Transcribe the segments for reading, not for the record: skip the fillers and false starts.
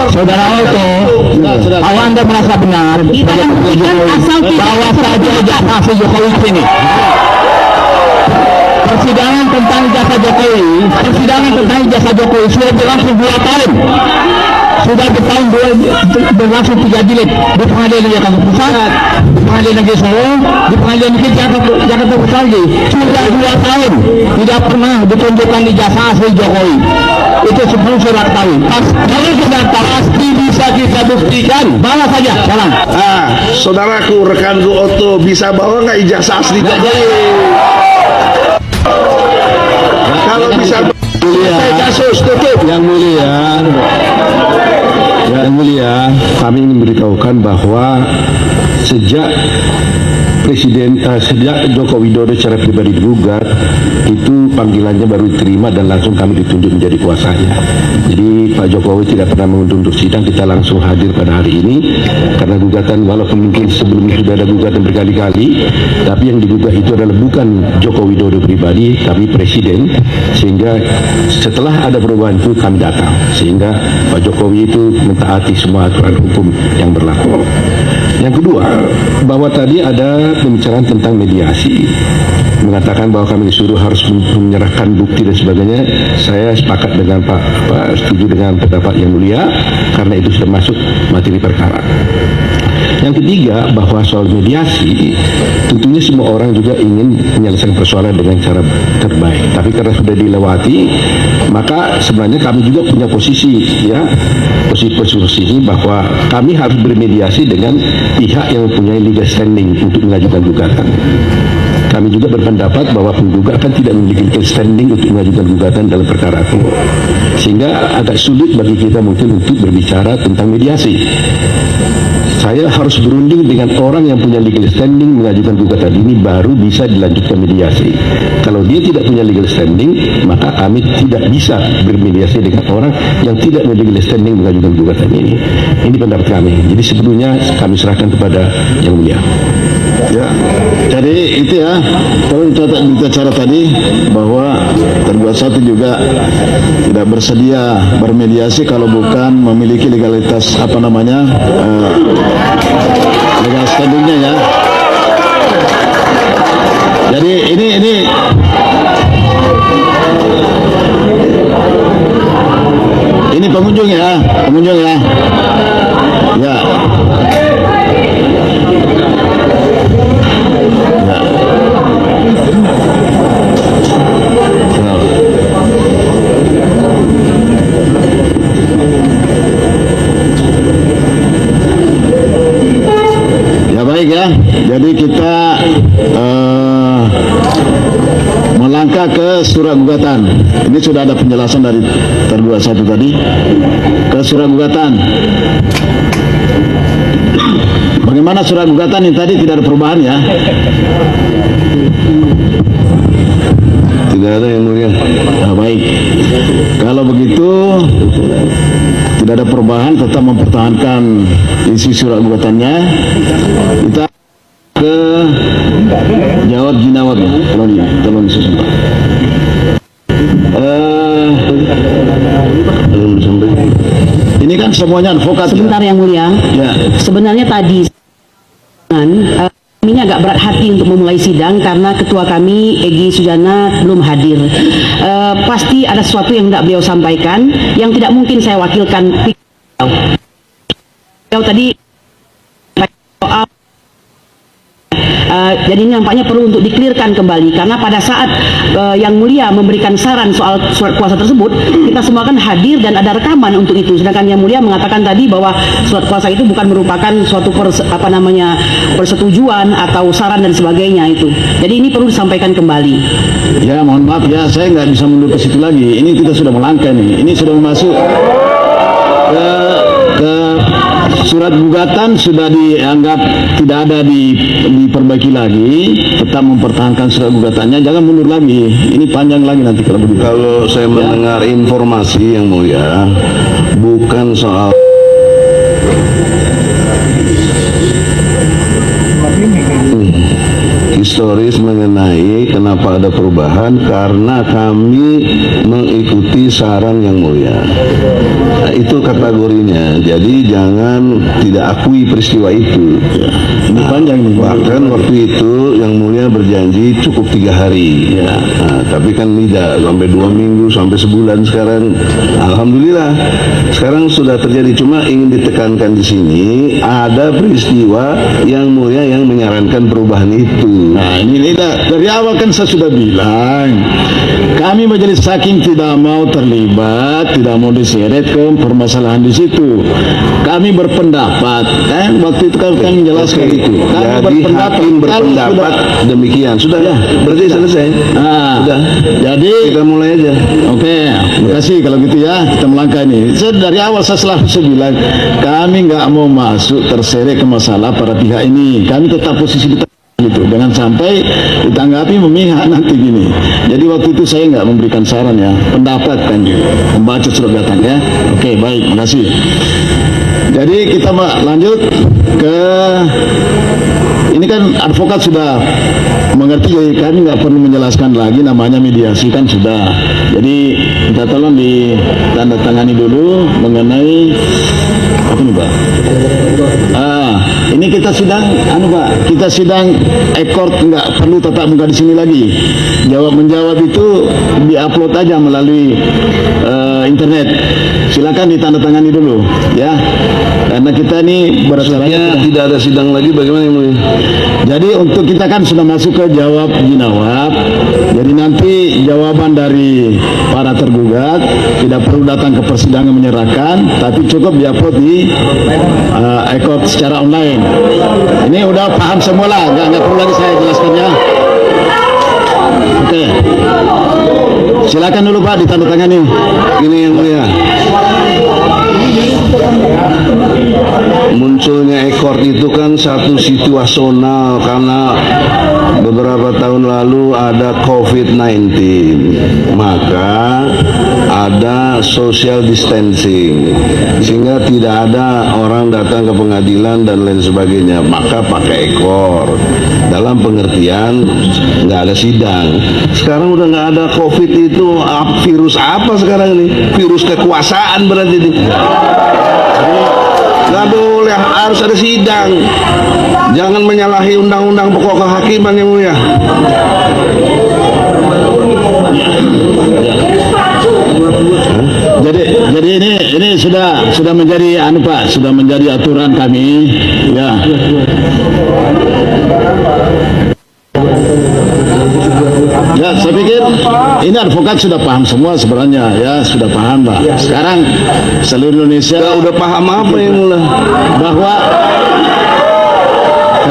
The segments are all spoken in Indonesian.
Saudara Oto, kalau Anda merasa benar bahwa saja jasa Jokowi ini persidangan tentang jasa Jokowi sudah berlangsung 2 tahun. Sudah berlangsung 3 jilid di Pengadilan Jakarta Pusat, di Pengadilan Negeri Solo, di Pengadilan Negeri Jakarta Pusat lagi. Sudah 2 tahun tidak pernah ditunjukkan ijazah asli Jokowi. Itu 10 surat kawin. Kalau sudah pasti bisa kita buktikan. Bawa saja, jalan. Saudaraku, rekanku Oto, bisa bawa nggak ijazah asli Jokowi? Kalau bisa, kasus tutup. Yang mulia, kami ingin memberitahukan bahwa sejak Joko Widodo secara pribadi digugat, itu panggilannya baru diterima dan langsung kami ditunjuk menjadi kuasanya. Jadi Pak Jokowi tidak pernah mengundang untuk sidang, kita langsung hadir pada hari ini karena gugatan, walaupun mungkin sebelumnya sudah ada gugatan berkali-kali, tapi yang digugat itu adalah bukan Joko Widodo pribadi, tapi Presiden. Sehingga setelah ada perubahan itu kami datang, sehingga Pak Jokowi itu mentaati semua aturan hukum yang berlaku. Yang kedua, bahwa tadi ada pembicaraan tentang mediasi, mengatakan bahwa kami disuruh harus menyerahkan bukti dan sebagainya. Saya sepakat dengan setuju dengan pendapat yang mulia, karena itu sudah masuk materi perkara. Yang ketiga, bahwa soal mediasi, tentunya semua orang juga ingin menyelesaikan persoalan dengan cara terbaik. Tapi karena sudah dilewati, maka sebenarnya kami juga punya posisi bahwa kami harus bermediasi dengan pihak yang mempunyai legal standing untuk mengajukan gugatan. Kami juga berpendapat bahwa penggugat kan tidak memiliki legal standing untuk mengajukan gugatan dalam perkara itu, sehingga agak sulit bagi kita mungkin untuk berbicara tentang mediasi. Saya harus berunding dengan orang yang punya legal standing mengajukan gugatan ini, baru bisa dilanjutkan mediasi. Kalau dia tidak punya legal standing, maka kami tidak bisa bermediasi dengan orang yang tidak memiliki legal standing mengajukan gugatan ini. Ini pendapat kami. Jadi sebelumnya kami serahkan kepada Yang Mulia. Ya, jadi itu ya, kalau kita cara tadi bahwa tergugat satu juga tidak bersedia bermediasi kalau bukan memiliki legalitas legal standingnya ya. Jadi ini pengunjung ya. Ya. Ya baik ya. Jadi kita melangkah ke surat gugatan. Ini sudah ada penjelasan dari tergugat satu tadi. Ke surat gugatan. Bagaimana surat gugatan ini tadi, tidak ada perubahan ya? Tidak ada, Yang Mulia. Nah, baik. Kalau begitu tidak ada perubahan, tetap mempertahankan isi surat gugatannya. Kita ke jawab jinawab ya. Tolong disusun Pak. Ini kan semuanya advokat. Sebentar ya? Yang Mulia. Ya. Sebenarnya tadi kami agak berat hati untuk memulai sidang karena ketua kami Egy Sujana belum hadir. Pasti ada sesuatu yang tidak beliau sampaikan yang tidak mungkin saya wakilkan. Beliau tadi soal jadi ini nampaknya perlu untuk dikelirkan kembali, karena pada saat Yang Mulia memberikan saran soal surat kuasa tersebut, kita semua kan hadir dan ada rekaman untuk itu. Sedangkan Yang Mulia mengatakan tadi bahwa surat kuasa itu bukan merupakan suatu persetujuan atau saran dan sebagainya itu. Jadi ini perlu disampaikan kembali. Ya mohon maaf ya, saya nggak bisa mundur ke situ lagi. Ini kita sudah melangkah nih. Ini sudah masuk ke surat gugatan, sudah dianggap tidak ada diperbaiki lagi. Tetap mempertahankan surat gugatannya, jangan mundur lagi. Ini panjang lagi nanti kalau begitu. Kalau saya mendengar informasi Yang Mulia, bukan soal historis mengenai kenapa ada perubahan, karena kami mengikuti saran Yang Mulia. Nah, itu kategorinya. Jadi jangan tidak akui peristiwa itu. Ini panjang nih. Bahkan waktu itu Yang Mulia berjanji cukup 3 hari. Nah, tapi kan tidak, sampai 2 minggu, sampai sebulan sekarang. Alhamdulillah, sekarang sudah terjadi. Cuma ingin ditekankan di sini, ada peristiwa Yang Mulia yang menyarankan perubahan itu. Nah ini dari awal kan saya sudah bilang, kami majelis hakim tidak mau terlibat, tidak mau diseret ke permasalahan di situ. Kami berpendapat, kan waktu itu kan kami menjelaskan itu. Kami Jadi hakim berpendapat demikian. Sudah, berarti selesai. Nah, Sudah. jadi Kita mulai aja. oke, terima kasih kalau gitu ya, kita melangkah ini. Dari awal saya selalu bilang, kami nggak mau masuk terseret ke masalah para pihak ini. Kami tetap posisi di tengah gitu, jangan sampai ditanggapi memihak nanti gini. Jadi waktu itu saya nggak memberikan saran ya, pendapat kan gitu. Membaca surat datang ya. Oke, baik, makasih. Jadi kita lanjut ke ini kan advokat sudah mengerti, jadi kami nggak perlu menjelaskan lagi, namanya mediasi kan sudah. Jadi kita tolong ditandatangani dulu mengenai apa nih Pak? Ini kita sidang, Pak, kita sidang ekor, nggak perlu tatap muka di sini lagi. Jawab menjawab itu diupload aja melalui internet. Silakan ditandatangani dulu, ya. Karena kita ini berdasarkan Tidak ada sidang lagi, bagaimana Yang Mulia? jadi untuk kita kan sudah masuk ke jawab jinawab. Jadi nanti jawaban dari para tergugat tidak perlu datang ke persidangan menyerahkan, tapi cukup diupload di ekor secara online. Ini udah paham semua lah, nggak perlu lagi saya jelaskan ya. Oke, silakan dulu Pak ditandatangani. Ini Yang Mulia, munculnya ekor itu kan satu situasional karena beberapa tahun lalu ada COVID-19, maka ada social distancing sehingga tidak ada orang datang ke pengadilan dan lain sebagainya, maka pakai ekor dalam pengertian nggak ada sidang. Sekarang udah nggak ada COVID itu, virus apa sekarang ini? Virus kekuasaan berarti ini. Nggak boleh, harus ada sidang. Jangan menyalahi undang-undang pokok kehakiman Yang Mulia. Jadi ini sudah menjadi Pak, sudah menjadi aturan kami ya. Ya, saya pikir ini advokat sudah paham semua sebenarnya ya, sudah paham Pak. Sekarang seluruh Indonesia Udah paham apa Yang Mulia? bahwa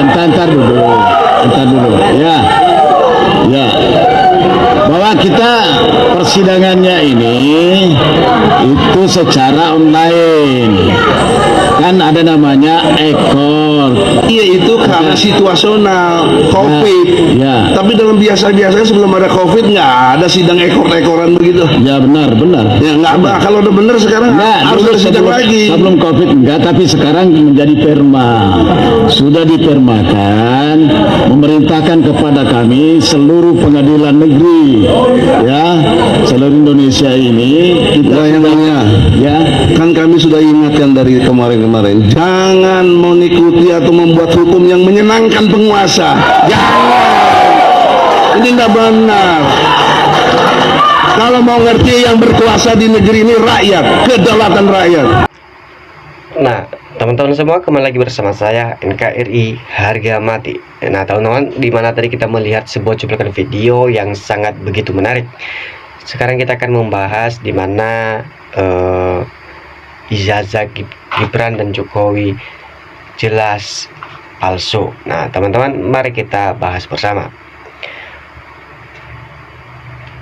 ntar dulu ya bahwa kita persidangannya ini itu secara online, kan ada namanya ekor. Iya, itu karena situasional COVID. Ya. Tapi dalam biasa-biasanya sebelum ada COVID nggak ada sidang ekor-ekoran begitu. Ya benar. Ya nggak, kalau udah bener sekarang harus ada sidang lagi. Sebelum COVID enggak, tapi sekarang menjadi perma. Sudah dipermakan, memerintahkan kepada kami seluruh pengadilan negeri, ya, seluruh Indonesia ini kita Yang Mulia, ya. kan kami sudah ingatkan dari kemarin-kemarin, jangan mengikuti atau membuat hukum yang menyenangkan penguasa. Jangan. Ini tidak benar. Kalau mau ngerti, yang berkuasa di negeri ini rakyat, kedaulatan rakyat. Nah, teman-teman semua, kembali lagi bersama saya NKRI Harga Mati. Nah, teman-teman, di mana tadi kita melihat sebuah cuplikan video yang sangat begitu menarik. Sekarang kita akan membahas di mana ijazah Gibran dan Jokowi jelas palsu. Nah, teman-teman, mari kita bahas bersama.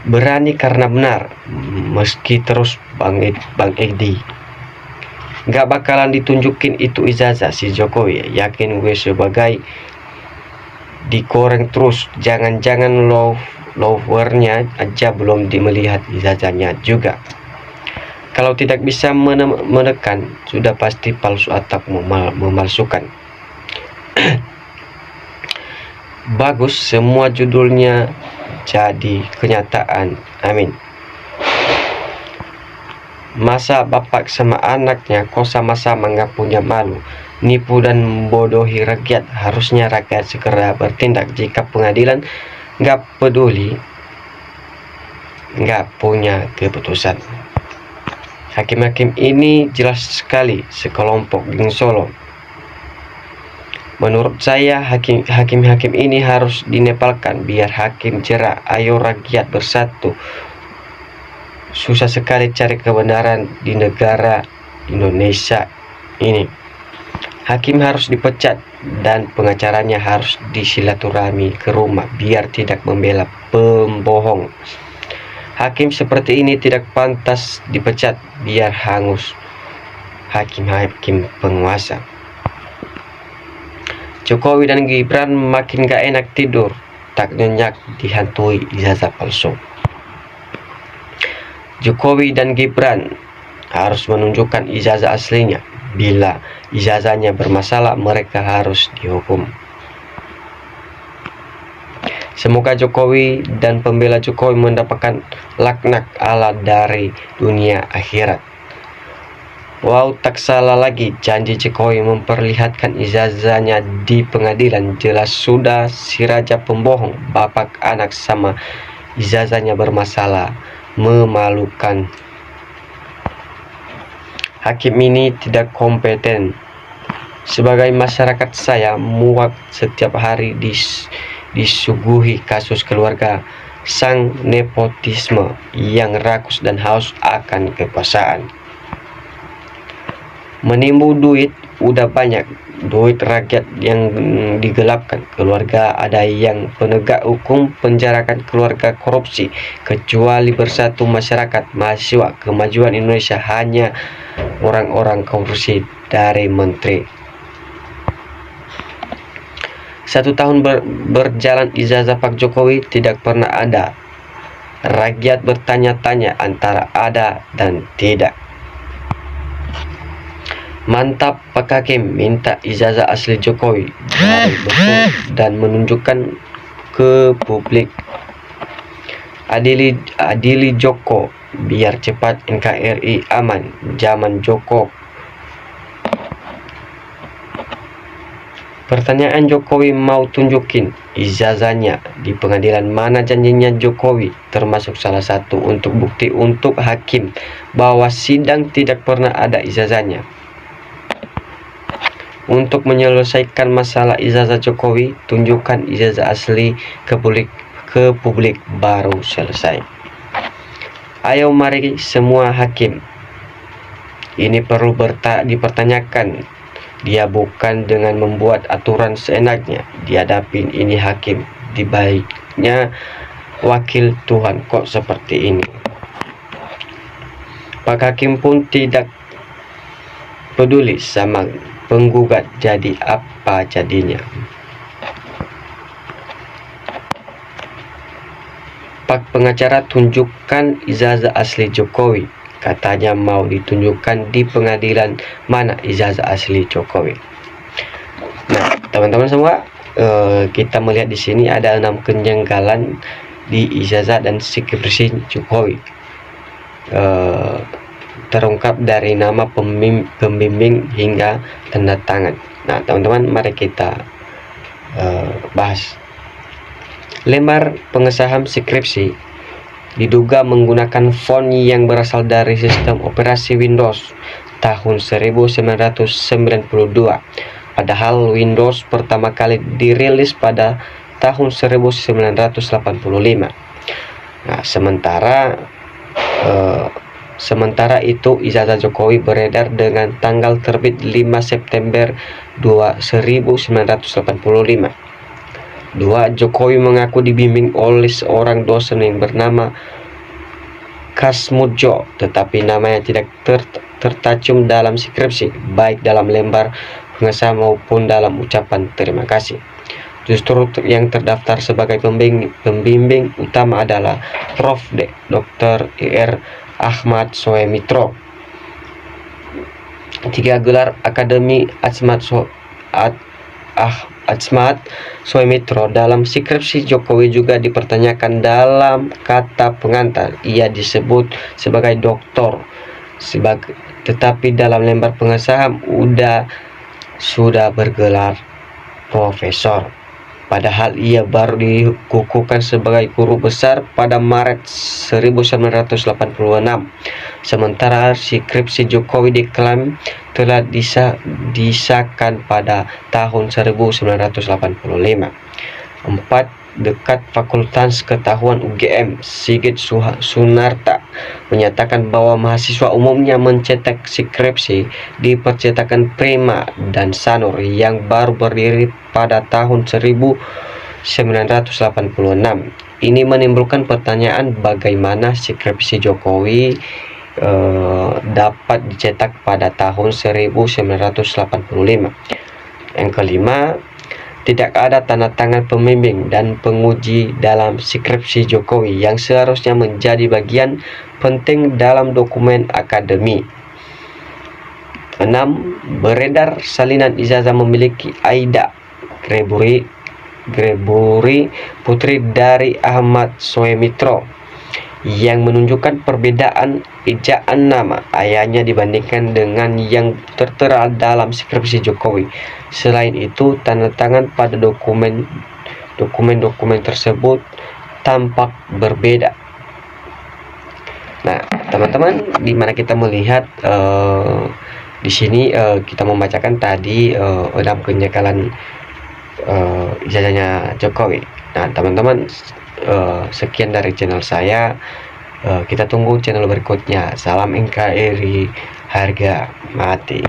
Berani karena benar, meski terus Bang Edi nggak bakalan ditunjukin itu ijazah si Jokowi. Yakin gue sebagai dikoreng terus, jangan-jangan lowernya aja belum melihat ijazahnya juga. Kalau tidak bisa menekan, sudah pasti palsu atau memalsukan. bagus, semua judulnya jadi kenyataan. Amin. Masa bapak sama anaknya kok sama-sama nggak punya malu, nipu dan membodohi rakyat. Harusnya rakyat segera bertindak. Jika pengadilan nggak peduli, nggak punya keputusan. Hakim-hakim ini jelas sekali sekelompok geng Solo. Menurut saya hakim-hakim ini harus dinepalkan biar hakim jerak. Ayo rakyat bersatu. Susah sekali cari kebenaran di negara Indonesia ini. Hakim harus dipecat dan pengacaranya harus disilaturahmi ke rumah biar tidak membela pembohong. Hakim seperti ini tidak pantas dipecat biar hangus hakim-hakim penguasa. Jokowi dan Gibran makin gak enak tidur, tak nyenyak dihantui ijazah palsu. Jokowi dan Gibran harus menunjukkan ijazah aslinya. Bila ijazahnya bermasalah, mereka harus dihukum. Semoga Jokowi dan pembela Jokowi mendapatkan laknat Allah dari dunia akhirat. Wow, tak salah lagi janji Jokowi memperlihatkan ijazahnya di pengadilan. Jelas sudah si raja pembohong, bapak anak sama ijazahnya bermasalah. Memalukan. Hakim ini tidak kompeten. Sebagai masyarakat saya muak setiap hari disuguhi kasus keluarga sang nepotisme yang rakus dan haus akan kekuasaan. Menimbun duit udah banyak, duit rakyat yang digelapkan, keluarga ada yang penegak hukum penjarakan keluarga korupsi. Kecuali Bersatu Masyarakat Mahasiswa Kemajuan Indonesia hanya orang-orang korupsi dari menteri. 1 tahun berjalan ijazah Pak Jokowi tidak pernah ada. Rakyat bertanya-tanya antara ada dan tidak. Mantap Pak Hakim, minta ijazah asli Jokowi dari betul dan menunjukkan ke publik. Adili Joko biar cepat NKRI aman. Zaman Joko. Pertanyaan Jokowi mau tunjukin ijazahnya di pengadilan. Mana janjinya Jokowi? Termasuk salah satu untuk bukti untuk hakim bahwa sidang tidak pernah ada ijazahnya. Untuk menyelesaikan masalah ijazah Jokowi, tunjukkan ijazah asli ke publik baru selesai. Ayo mari semua hakim. Ini perlu dipertanyakan. Dia bukan dengan membuat aturan seenaknya. Dihadapin ini hakim. Dibaiknya wakil Tuhan kok seperti ini. Pak Hakim pun tidak peduli sama penggugat, jadi apa jadinya. Pak pengacara tunjukkan ijazah asli Jokowi. Katanya mau ditunjukkan di pengadilan. Mana ijazah asli Jokowi? Nah, teman-teman semua, kita melihat di sini ada 6 kejanggalan di ijazah dan skripsi Jokowi. Terungkap dari nama pembimbing hingga tanda tangan. Nah, teman-teman, mari kita bahas. Lembar pengesahan skripsi diduga menggunakan font yang berasal dari sistem operasi Windows tahun 1992. Padahal Windows pertama kali dirilis pada tahun 1985. Nah, sementara itu ijazah Jokowi beredar dengan tanggal terbit 5 September 1985. Jokowi mengaku dibimbing oleh seorang dosen yang bernama Kasmudjo, tetapi namanya tidak tercantum dalam skripsi, baik dalam lembar pengesahan maupun dalam ucapan terima kasih. Justru yang terdaftar sebagai pembimbing utama adalah Prof. Dr. Ir. Ahmad Soemitro. 3 gelar akademi Asmat Soemitro. Dalam skripsi Jokowi juga dipertanyakan dalam kata pengantar. Ia disebut sebagai doktor, tetapi dalam lembar pengesahan sudah bergelar profesor. Padahal ia baru dikukuhkan sebagai guru besar pada Maret 1986. Sementara skripsi Jokowi diklaim telah disahkan pada tahun 1985. 4. Dekat Fakultas Ketauan UGM, Sigit Sunarta menyatakan bahwa mahasiswa umumnya mencetak skripsi di percetakan Prima dan Sanur yang baru berdiri pada tahun 1986. Ini menimbulkan pertanyaan bagaimana skripsi Jokowi dapat dicetak pada tahun 1985. Yang kelima, tidak ada tanda tangan pembimbing dan penguji dalam skripsi Jokowi yang seharusnya menjadi bagian penting dalam dokumen akademi. 6. Beredar salinan ijazah memiliki Aida Greburi putri dari Ahmad Soemitro yang menunjukkan perbedaan ejaan nama ayahnya dibandingkan dengan yang tertera dalam skripsi Jokowi. Selain itu, tanda tangan pada dokumen tersebut tampak berbeda. Nah, teman-teman, di mana kita melihat di sini kita membacakan tadi 6 kenakalan ijazahnya Jokowi. Nah, teman-teman, sekian dari channel saya. Kita tunggu channel berikutnya. Salam NKRI harga mati.